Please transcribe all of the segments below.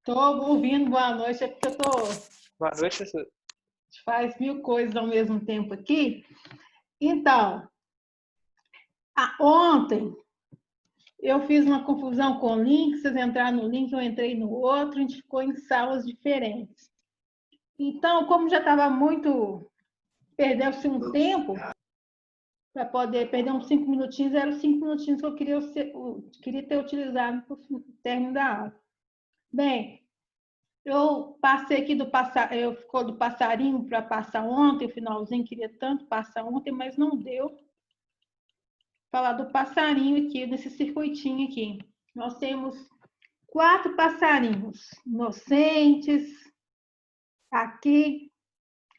Estou ouvindo boa noite, é porque eu tô, Boa noite, professor. faz mil coisas ao mesmo tempo aqui. Então, ontem eu fiz uma confusão com o link, vocês entraram no link, eu entrei no outro, a gente ficou em salas diferentes. Então, como já estava muito, perdeu-se um tempo, para poder perder uns 5 minutinhos, eram os 5 minutinhos que eu queria ter utilizado para o término da aula. Bem, eu passei aqui eu ficou do passarinho para passar ontem, o finalzinho queria tanto passar ontem, mas não deu. Falar do passarinho aqui, desse circuitinho aqui. Nós temos 4 passarinhos inocentes aqui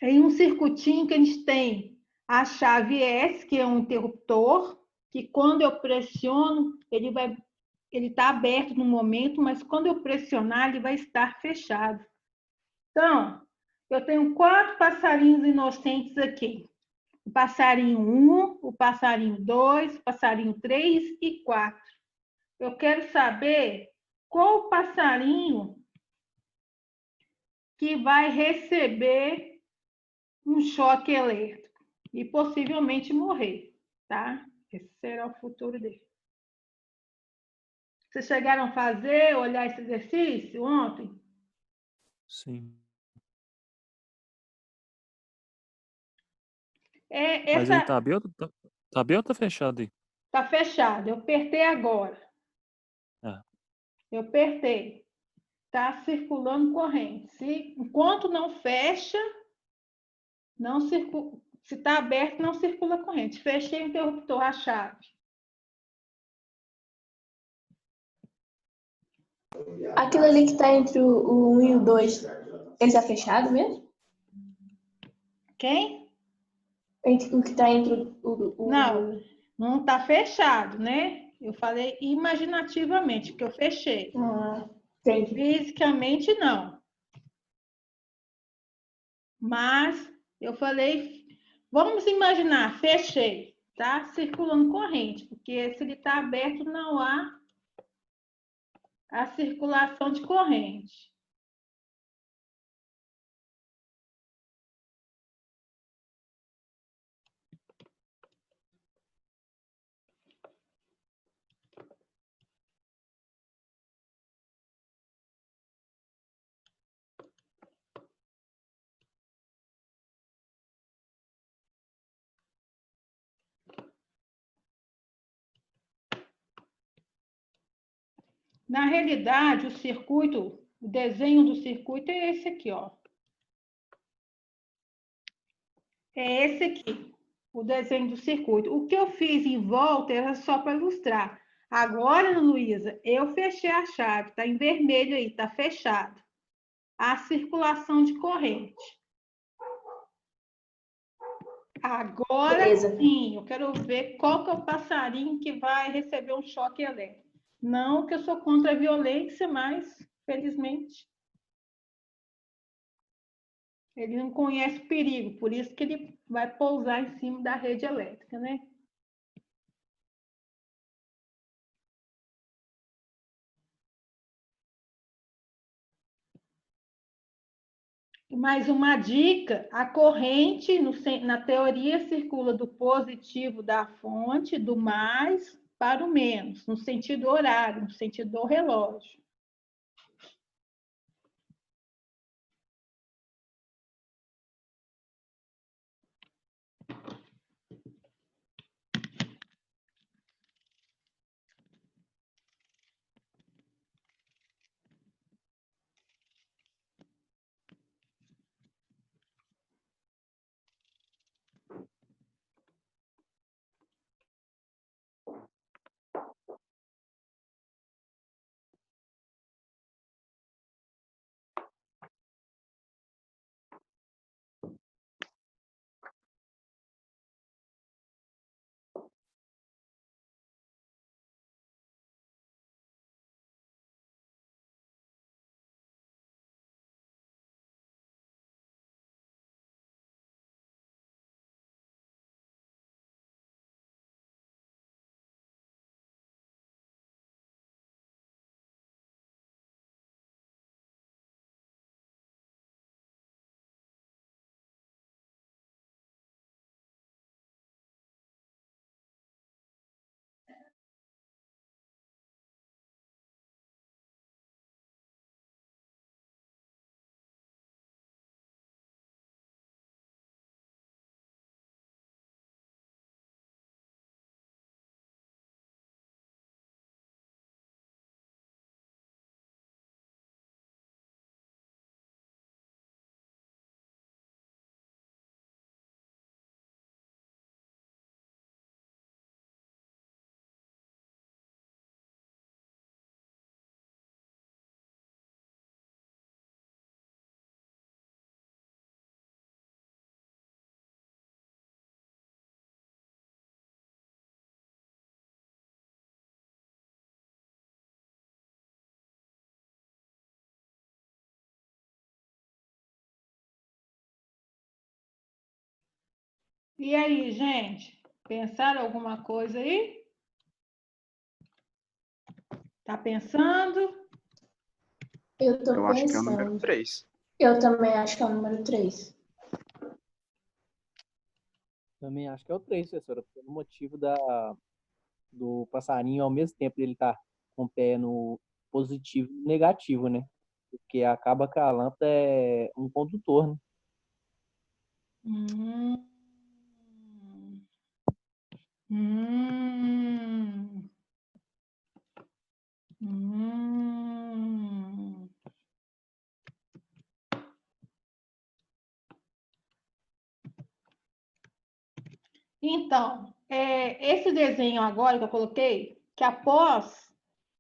em um circuitinho que a gente tem a chave S, que é um interruptor, que quando eu pressiono, ele está aberto no momento, mas quando eu pressionar, ele vai estar fechado. Então, eu tenho 4 passarinhos inocentes aqui. O passarinho 1, o passarinho 2, o passarinho 3 e 4. Eu quero saber qual passarinho que vai receber um choque elétrico e possivelmente morrer, tá? Esse será o futuro dele. Vocês chegaram a fazer, olhar esse exercício ontem? Sim. Mas ele tá aberto? Tá aberto ou tá fechado aí? Tá fechado. Eu apertei agora. Eu apertei. Tá circulando corrente. Enquanto não fecha, não circula. Se está aberto, não circula corrente. Fechei o interruptor, a chave. Aquilo ali que está entre o 1 e o 2, ele está fechado mesmo? Quem? O que está entre o... Não está fechado, né? Eu falei imaginativamente, porque eu fechei. Entendi. Fisicamente, não. Mas eu falei, vamos imaginar, fechei, tá? Circulando corrente, porque se ele está aberto, não há a circulação de corrente. Na realidade, o desenho do circuito é esse aqui, ó. É esse aqui, o desenho do circuito. O que eu fiz em volta era só para ilustrar. Agora, Luísa, eu fechei a chave, tá em vermelho aí, tá fechado. A circulação de corrente. Agora sim, eu quero ver qual que é o passarinho que vai receber um choque elétrico. Não que eu sou contra a violência, mas, felizmente, ele não conhece perigo, por isso que ele vai pousar em cima da rede elétrica, né? Mais uma dica, a corrente, na teoria, circula do positivo da fonte, do mais para o menos, no sentido horário, no sentido do relógio. E aí, gente? Pensaram alguma coisa aí? Tá pensando? Eu tô Eu acho que é o número pensando. 3. Eu também acho que é o número 3. Também acho que é o 3, professora, pelo motivo do passarinho, ao mesmo tempo ele tá com o pé no positivo e negativo, né? Porque acaba que a lâmpada é um condutor, né? Hum. Hum. Hum. Então, esse desenho agora que eu coloquei, que após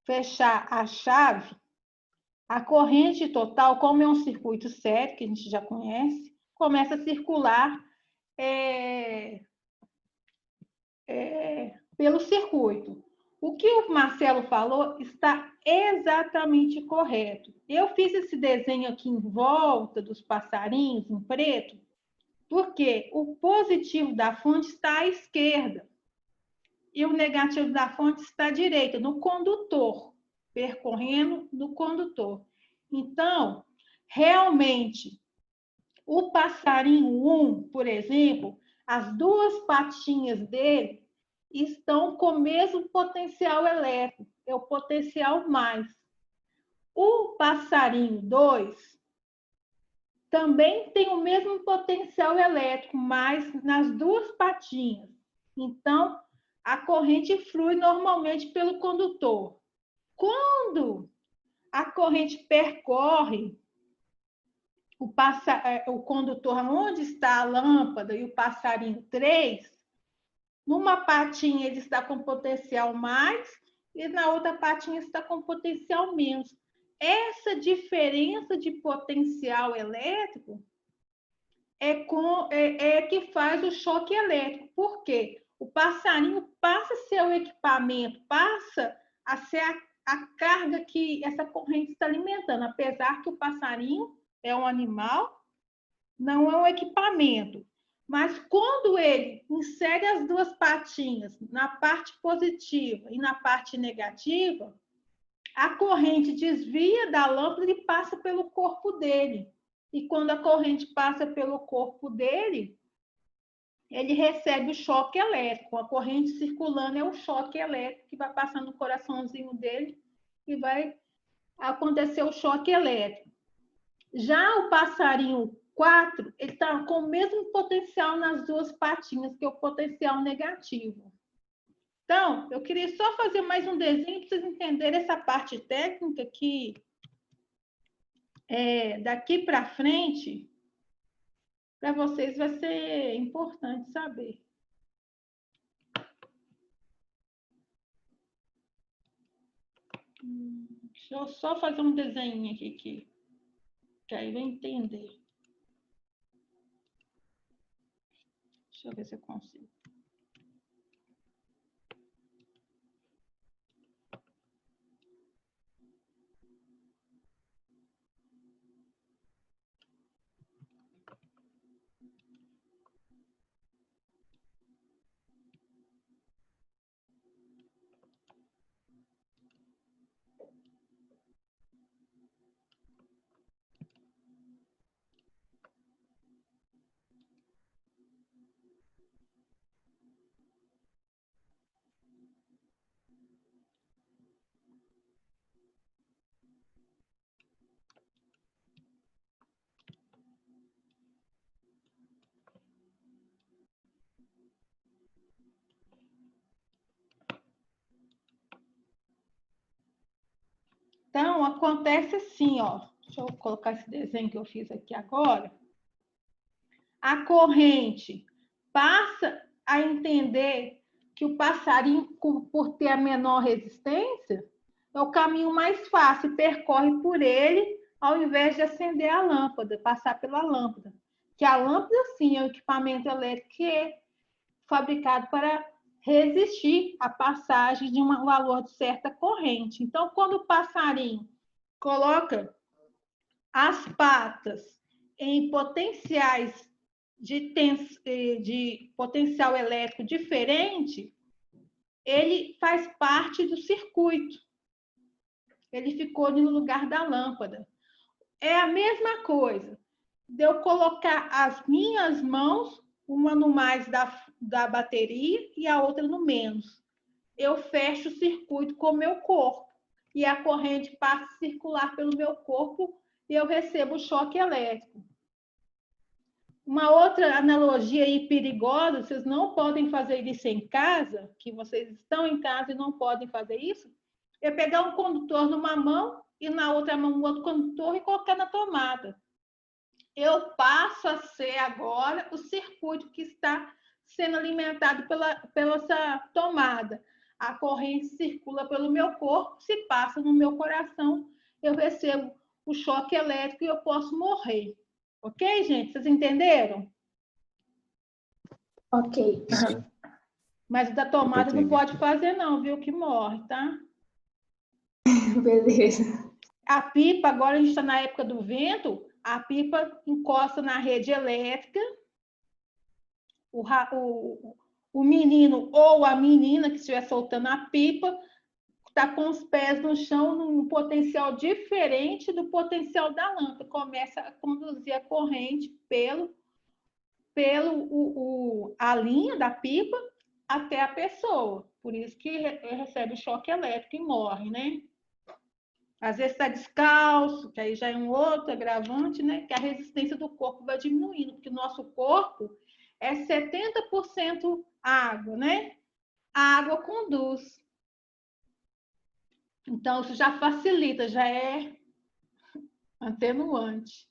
fechar a chave, a corrente total, como é um circuito sério, que a gente já conhece, começa a circular pelo circuito. O que o Marcelo falou está exatamente correto. Eu fiz esse desenho aqui em volta dos passarinhos, em preto, porque o positivo da fonte está à esquerda e o negativo da fonte está à direita, no condutor, percorrendo no condutor. Então, realmente, o passarinho 1, por exemplo, as duas patinhas dele estão com o mesmo potencial elétrico, é o potencial mais. O passarinho 2 também tem o mesmo potencial elétrico, mas nas duas patinhas. Então, a corrente flui normalmente pelo condutor. Quando a corrente percorre o condutor onde está a lâmpada e o passarinho 3, numa patinha ele está com potencial mais e na outra patinha está com potencial menos. Essa diferença de potencial elétrico é que faz o choque elétrico. Por quê? O passarinho passa a ser o equipamento, passa a ser a carga que essa corrente está alimentando, apesar que o passarinho é um animal, não é um equipamento. Mas quando ele insere as duas patinhas na parte positiva e na parte negativa, a corrente desvia da lâmpada e passa pelo corpo dele. E quando a corrente passa pelo corpo dele, ele recebe o choque elétrico. A corrente circulando é o choque elétrico que vai passar no coraçãozinho dele e vai acontecer o choque elétrico. Já o passarinho 4, ele está com o mesmo potencial nas duas patinhas, que é o potencial negativo. Então, eu queria só fazer mais um desenho para vocês entenderem essa parte técnica que daqui para frente, para vocês vai ser importante saber. Deixa eu só fazer um desenho aqui, que aí vai entender. Deixa eu ver se eu consigo. Então, acontece assim, ó. Deixa eu colocar esse desenho que eu fiz aqui agora. A corrente passa a entender que o passarinho, por ter a menor resistência, é o caminho mais fácil, percorre por ele, ao invés de acender a lâmpada, passar pela lâmpada. Que a lâmpada, sim, é um equipamento elétrico que é fabricado para resistir à passagem de um valor de certa corrente. Então, quando o passarinho coloca as patas em potenciais de potencial elétrico diferente, ele faz parte do circuito. Ele ficou ali no lugar da lâmpada. É a mesma coisa de eu colocar as minhas mãos, uma no mais da bateria e a outra no menos. Eu fecho o circuito com o meu corpo e a corrente passa a circular pelo meu corpo e eu recebo o choque elétrico. Uma outra analogia aí perigosa, vocês não podem fazer isso em casa, que vocês estão em casa e não podem fazer isso, é pegar um condutor numa mão e na outra mão um outro condutor e colocar na tomada. Eu passo a ser agora o circuito que está sendo alimentado pela essa tomada. A corrente circula pelo meu corpo, se passa no meu coração, eu recebo o choque elétrico e eu posso morrer. Ok, gente? Vocês entenderam? Ok. Mas da tomada não pode fazer não, viu? Que morre, tá? Beleza. A pipa, agora a gente está na época do vento, a pipa encosta na rede elétrica, o menino ou a menina que estiver soltando a pipa está com os pés no chão num potencial diferente do potencial da lâmpada. Começa a conduzir a corrente a linha da pipa até a pessoa. Por isso que recebe o choque elétrico e morre, né? Às vezes está descalço, que aí já é um outro agravante, né? Que a resistência do corpo vai diminuindo, porque o nosso corpo é 70% água, né? A água conduz. Então, isso já facilita, já é atenuante.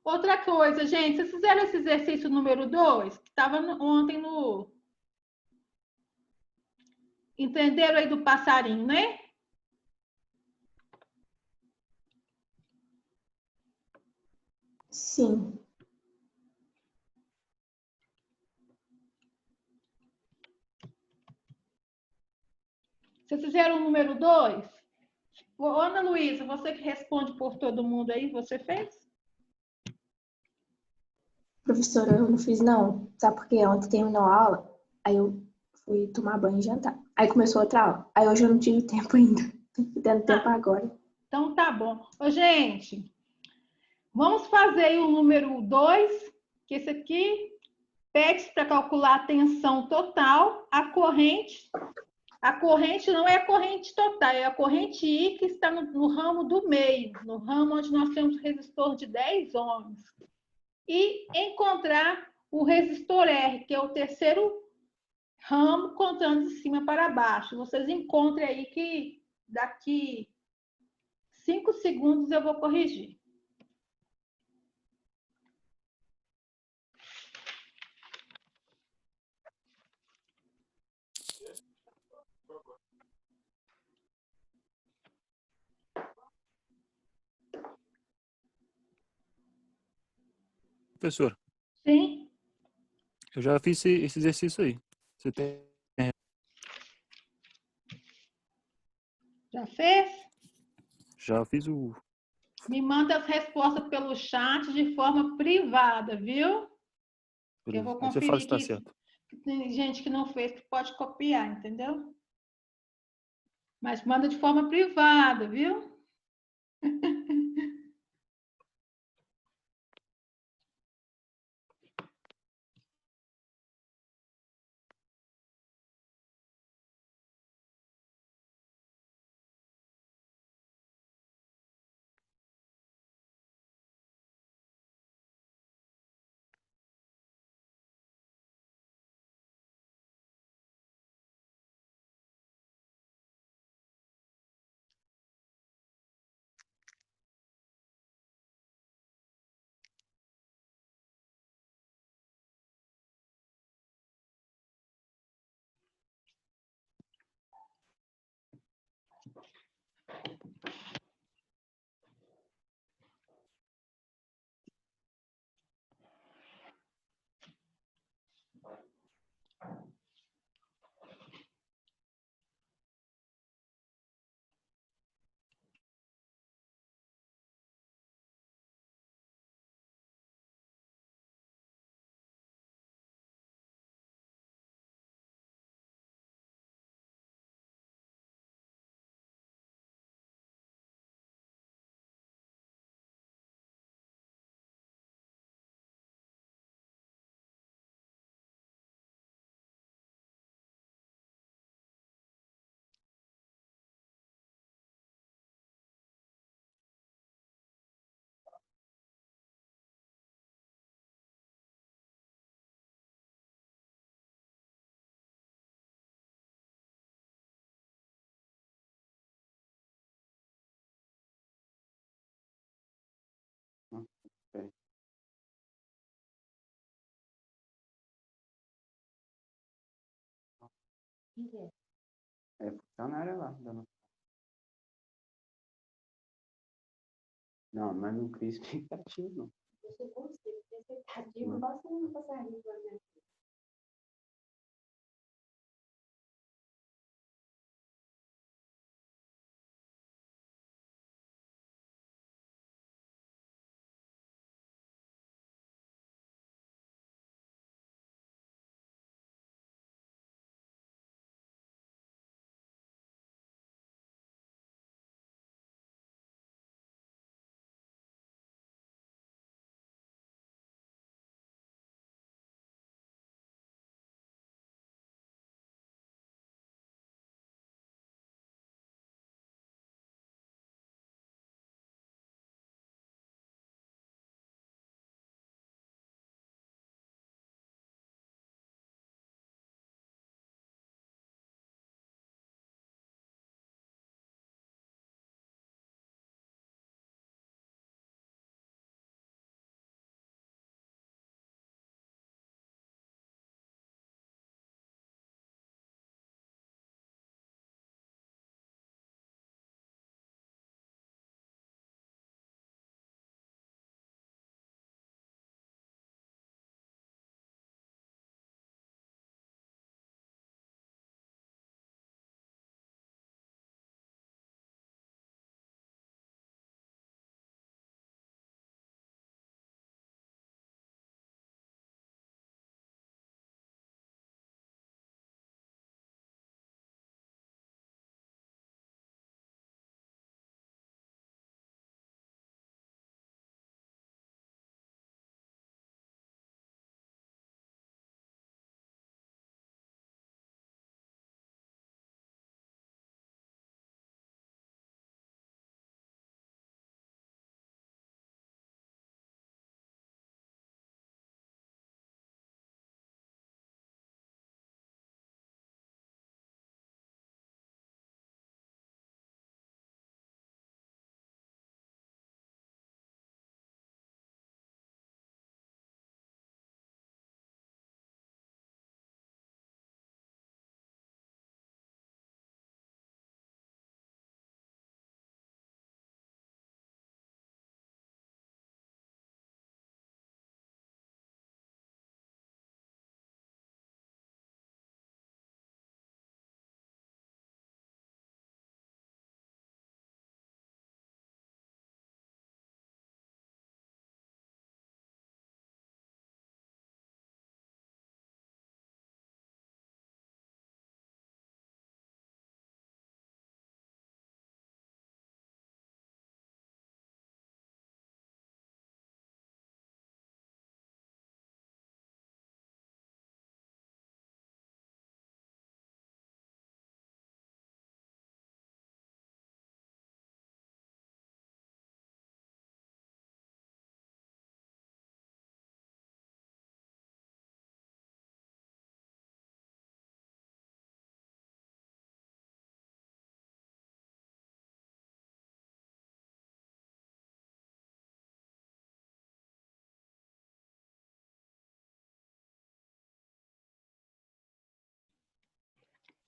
Outra coisa, gente, vocês fizeram esse exercício número 2, que estava ontem no... Entenderam aí do passarinho, né? Sim. Vocês fizeram o número 2? Ana Luísa, você que responde por todo mundo aí, você fez? Professora, eu não fiz não. Sabe por quê? Ontem terminou a aula, aí eu fui tomar banho e jantar. Aí começou outra aula. Aí hoje eu não tive tempo ainda. Tô tendo tempo agora. Então tá bom. Ô, gente, vamos fazer aí o número 2, que esse aqui pede para calcular a tensão total, a corrente. A corrente não é a corrente total, é a corrente I que está no ramo do meio, no ramo onde nós temos o resistor de 10 ohms. E encontrar o resistor R, que é o terceiro ramo, contando de cima para baixo. Vocês encontrem aí que daqui 5 segundos eu vou corrigir. Professor, Sim? eu já fiz esse exercício aí. Você tem. Já fez? Já fiz o. Me manda as respostas pelo chat de forma privada, viu? Que eu Beleza. vou Aí você fala conferir se tá que certo. tem gente que não fez que pode copiar, entendeu? Mas manda de forma privada, viu? É funcionária lá. Não, mas não cria expectativa, não. Você consegue ter expectativa, basta não passar isso lá dentro.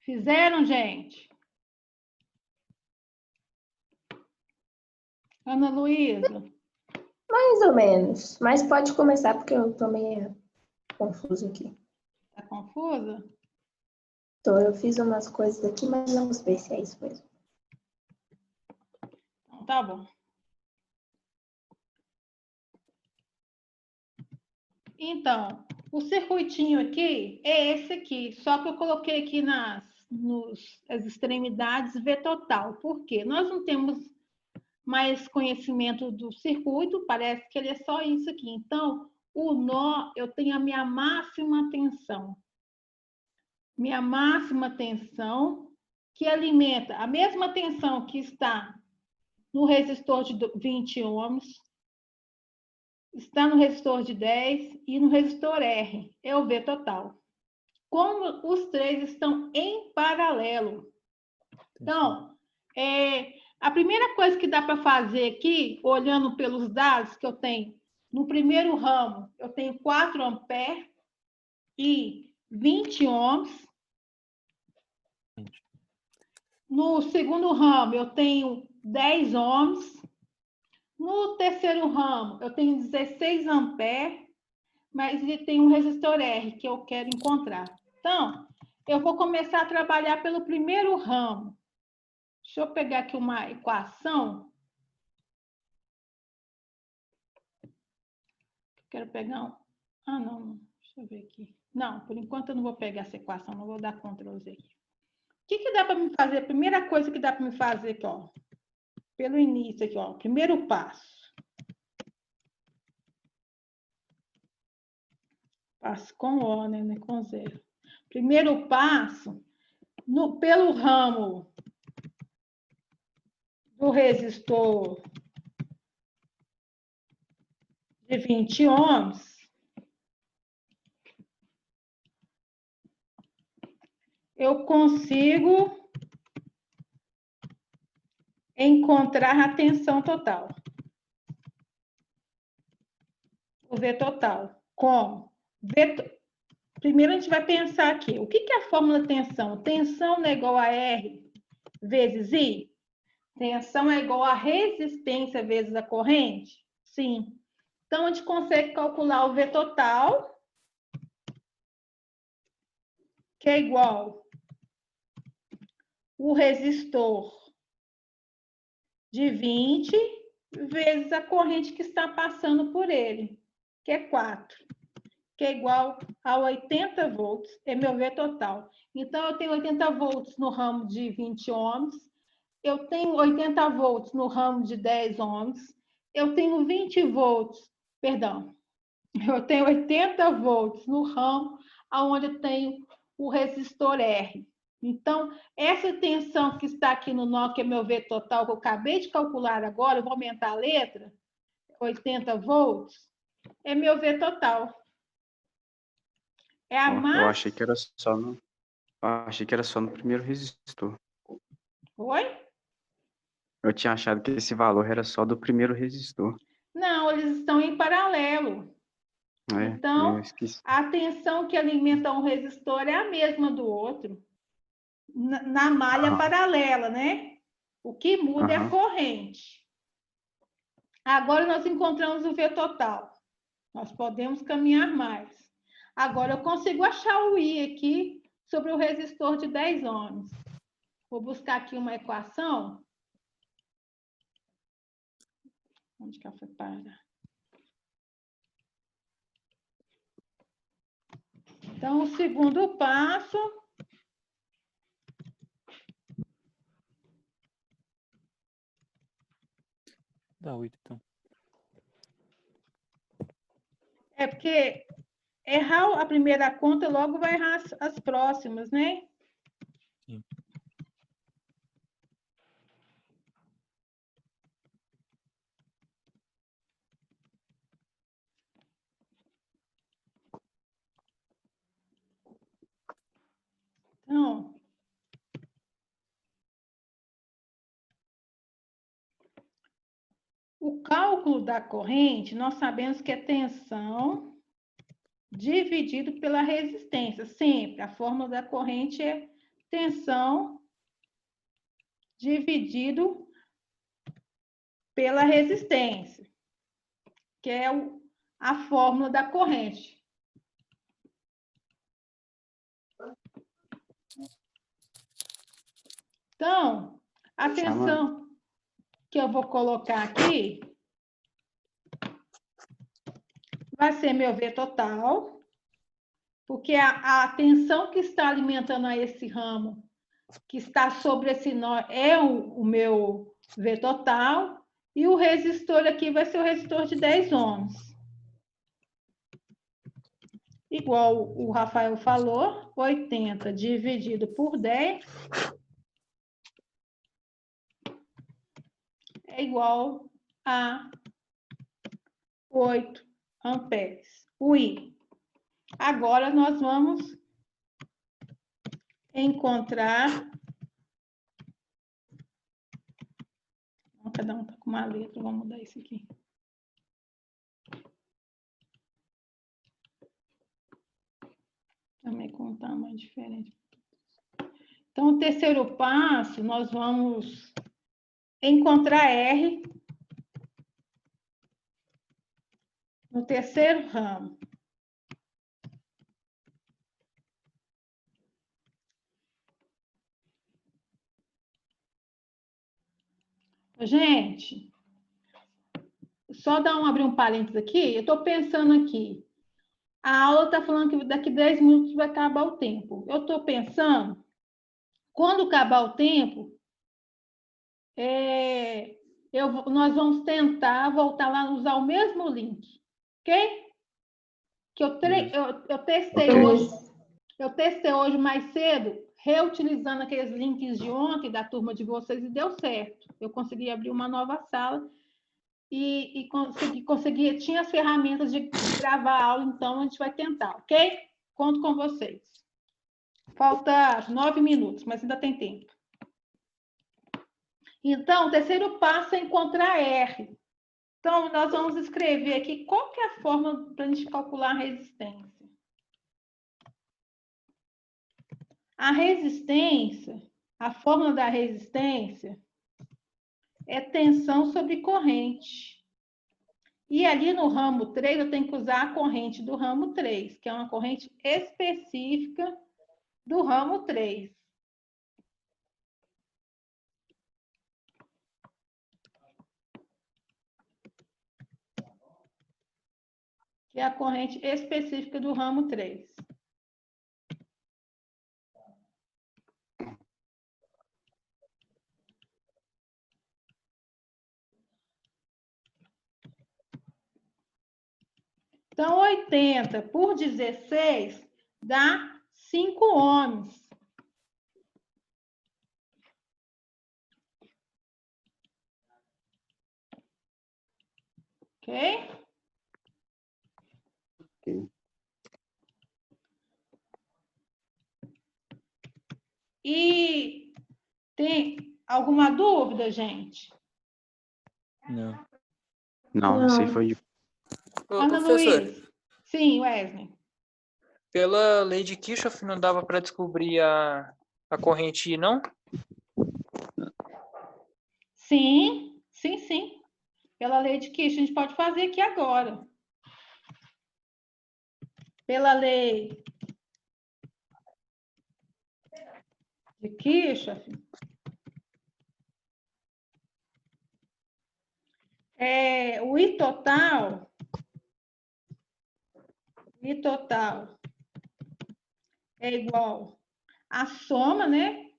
Fizeram, gente? Ana Luísa? Mais ou menos. Mas pode começar, porque eu tô meio confusa aqui. Tá confusa? Então, eu fiz umas coisas aqui, mas vamos ver se é isso mesmo. Então, tá bom. Então, o circuitinho aqui é esse aqui, só que eu coloquei aqui nas extremidades V total. Por quê? Nós não temos mais conhecimento do circuito, parece que ele é só isso aqui. Então, o nó, eu tenho a minha máxima tensão. Minha máxima tensão, que alimenta a mesma tensão que está no resistor de 20 ohms, está no resistor de 10 e no resistor R, é o V total. Como os três estão em paralelo. Então, a primeira coisa que dá para fazer aqui, olhando pelos dados que eu tenho, no primeiro ramo, eu tenho 4 amperes e 20 ohms. No segundo ramo, eu tenho 10 ohms. No terceiro ramo, eu tenho 16 amperes, mas ele tem um resistor R que eu quero encontrar. Então, eu vou começar a trabalhar pelo primeiro ramo. Deixa eu pegar aqui uma equação. Quero pegar um... Ah, não. Deixa eu ver aqui. Não, por enquanto eu não vou pegar essa equação, não vou dar Ctrl Z aqui. O que dá para me fazer? A primeira coisa que dá para me fazer aqui, ó. Pelo início aqui, ó. Primeiro passo. Passo com O, né? Com zero. Primeiro passo, pelo ramo do resistor de 20 ohms, eu consigo encontrar a tensão total. O V total. Como? Primeiro a gente vai pensar aqui. O que é a fórmula de tensão? Tensão é igual a R vezes I? Tensão é igual a resistência vezes a corrente? Sim. Então, a gente consegue calcular o V total, que é igual o resistor de 20 vezes a corrente que está passando por ele, que é 4, que é igual a 80 volts, é meu V total. Então, eu tenho 80 volts no ramo de 20 ohms, eu tenho 80 volts no ramo de 10 ohms, eu tenho 20 volts, perdão, eu tenho 80 volts no ramo onde eu tenho o resistor R. Então, essa tensão que está aqui no nó, que é meu V total, que eu acabei de calcular agora, eu vou aumentar a letra, 80 volts, é meu V total. É a massa... Eu achei que era só no primeiro resistor. Oi? Eu tinha achado que esse valor era só do primeiro resistor. Não, eles estão em paralelo. Eu Então, esqueci. a tensão que alimenta um resistor é a mesma do outro, na malha paralela, né? O que muda é a corrente. Agora nós encontramos o V total. Nós podemos caminhar mais. Agora eu consigo achar o I aqui sobre o resistor de 10 ohms. Vou buscar aqui uma equação. Onde que ela foi parar? Então, o segundo passo... Dá 8, então. É porque errar a primeira conta logo vai errar as próximas, né? Sim. Então, o cálculo da corrente, nós sabemos que é tensão dividido pela resistência. Sempre, a fórmula da corrente é tensão dividido pela resistência, que é a fórmula da corrente. Então, a tensão que eu vou colocar aqui vai ser meu V total, porque a tensão que está alimentando a esse ramo, que está sobre esse nó, é o meu V total, e o resistor aqui vai ser o resistor de 10 ohms. Igual o Rafael falou, 80 dividido por 10 é igual a 8 amperes. O I. Agora, nós vamos encontrar... Cada um está com uma letra, vamos mudar isso aqui. Também com um tamanho diferente. Então, o terceiro passo, nós vamos encontrar R no terceiro ramo. Gente, só abrir um parênteses aqui. Eu estou pensando aqui. A aula está falando que daqui 10 minutos vai acabar o tempo. Eu estou pensando, quando acabar o tempo, nós vamos tentar voltar lá a usar o mesmo link, ok? Que eu testei Ok. hoje. Eu testei hoje mais cedo, reutilizando aqueles links de ontem da turma de vocês e deu certo. Eu consegui abrir uma nova sala e consegui, tinha as ferramentas de gravar a aula, então a gente vai tentar, ok? Conto com vocês. Falta 9 minutos, mas ainda tem tempo. Então, o terceiro passo é encontrar R. Então, nós vamos escrever aqui qual que é a forma para a gente calcular a resistência. A resistência, a fórmula da resistência é tensão sobre corrente. E ali no ramo 3, eu tenho que usar a corrente do ramo 3, que é uma corrente específica do ramo 3. Que é a corrente específica do ramo 3. Então, 80 por 16 dá 5 ohms. Ok? Ok. E tem alguma dúvida, gente? Não. Não, isso aí foi de... Ana Professor, Luiz. Sim, Wesley. pela lei de Kirchhoff não dava para descobrir a corrente I, não? Sim, sim, sim. Pela lei de Kirchhoff, a gente pode fazer aqui agora. Pela lei de Kirchhoff, o I total é igual à soma, né,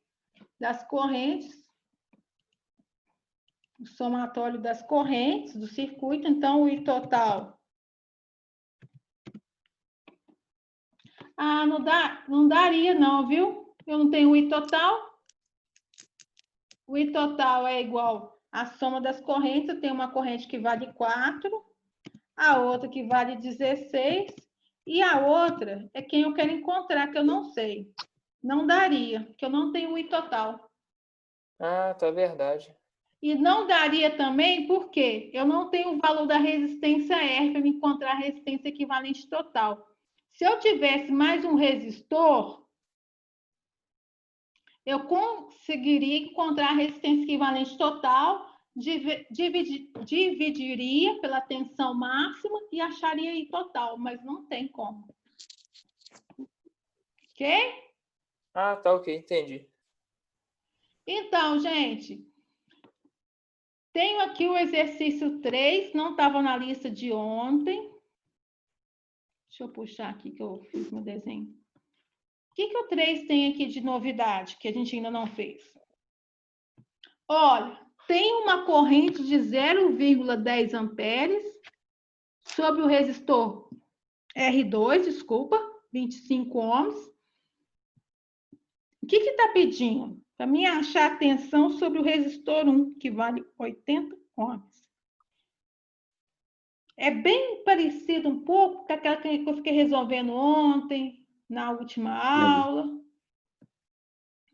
das correntes, o somatório das correntes do circuito. Então, o I total... Ah, não daria não, viu? Eu não tenho o I total. O I total é igual à soma das correntes. Eu tenho uma corrente que vale 4, a outra que vale 16, e a outra é quem eu quero encontrar, que eu não sei. Não daria, porque eu não tenho o I total. Ah, tá, verdade. E não daria também porque eu não tenho o valor da resistência R para me encontrar a resistência equivalente total. Se eu tivesse mais um resistor, eu conseguiria encontrar a resistência equivalente total, dividiria pela tensão máxima e acharia I total, mas não tem como. Ok? Ah, tá, ok, entendi. Então, gente, tenho aqui o exercício 3, não estava na lista de ontem. Deixa eu puxar aqui que eu fiz meu desenho. O que o 3 tem aqui de novidade que a gente ainda não fez? Olha, tem uma corrente de 0,10 amperes sobre o resistor R2, desculpa, 25 ohms. O que está pedindo? Para mim achar a tensão sobre o resistor 1, que vale 80 ohms. É bem parecido um pouco com aquela que eu fiquei resolvendo ontem, na última aula.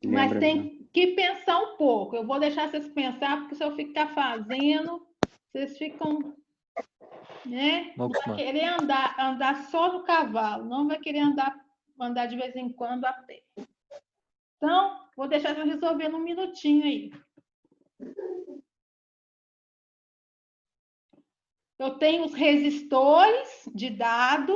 Mas tem que pensar um pouco. Eu vou deixar vocês pensar, porque se eu ficar fazendo, vocês ficam, né? Vamos Vai querer andar só no cavalo, não vai querer andar de vez em quando a pé. Então, Vou deixar eu resolvendo um minutinho aí. Eu tenho os resistores de dado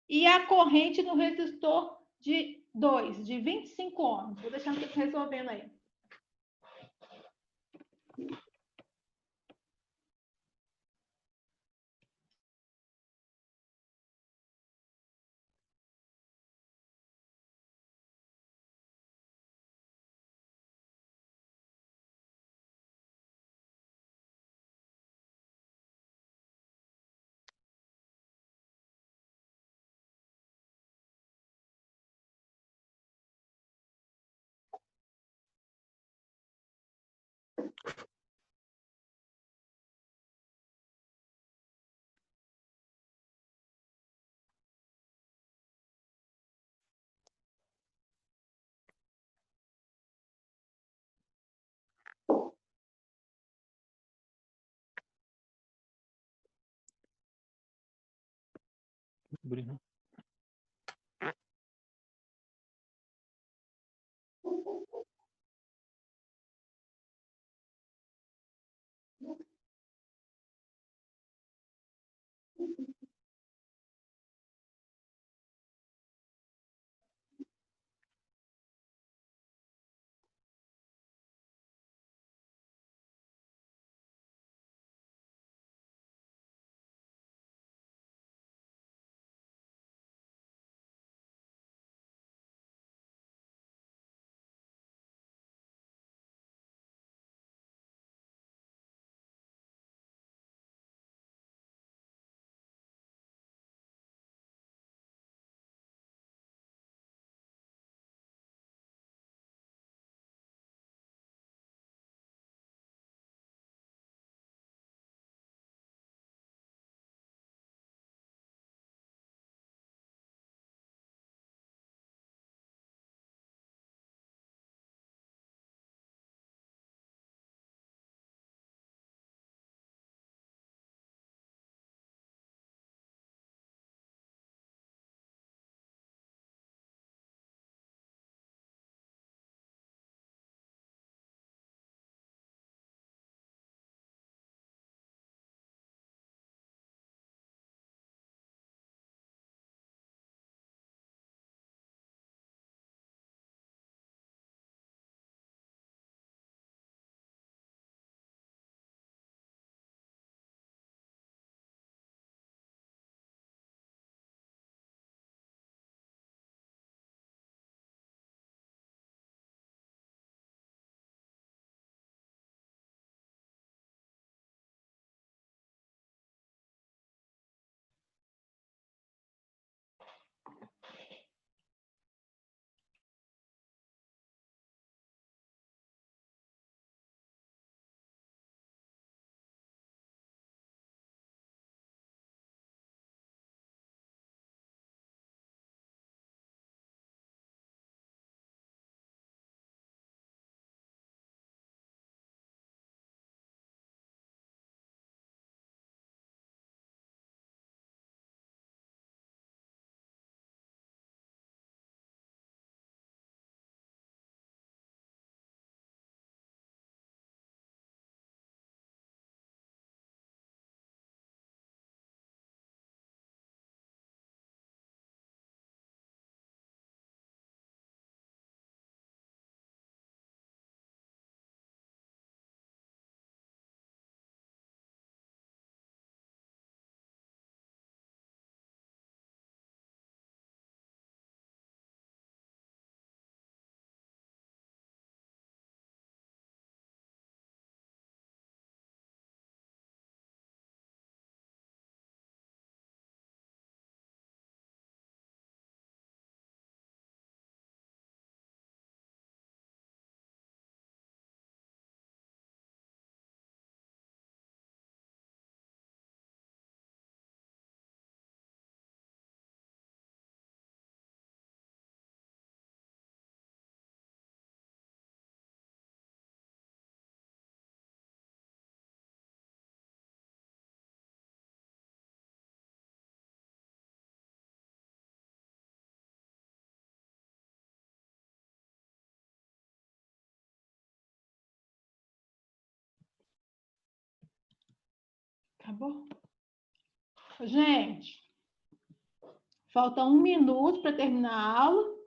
e a corrente no resistor de 2, de 25 ohms. Vou deixar vocês resolvendo aí. Bruno. Acabou? Gente, falta 1 minuto para terminar a aula.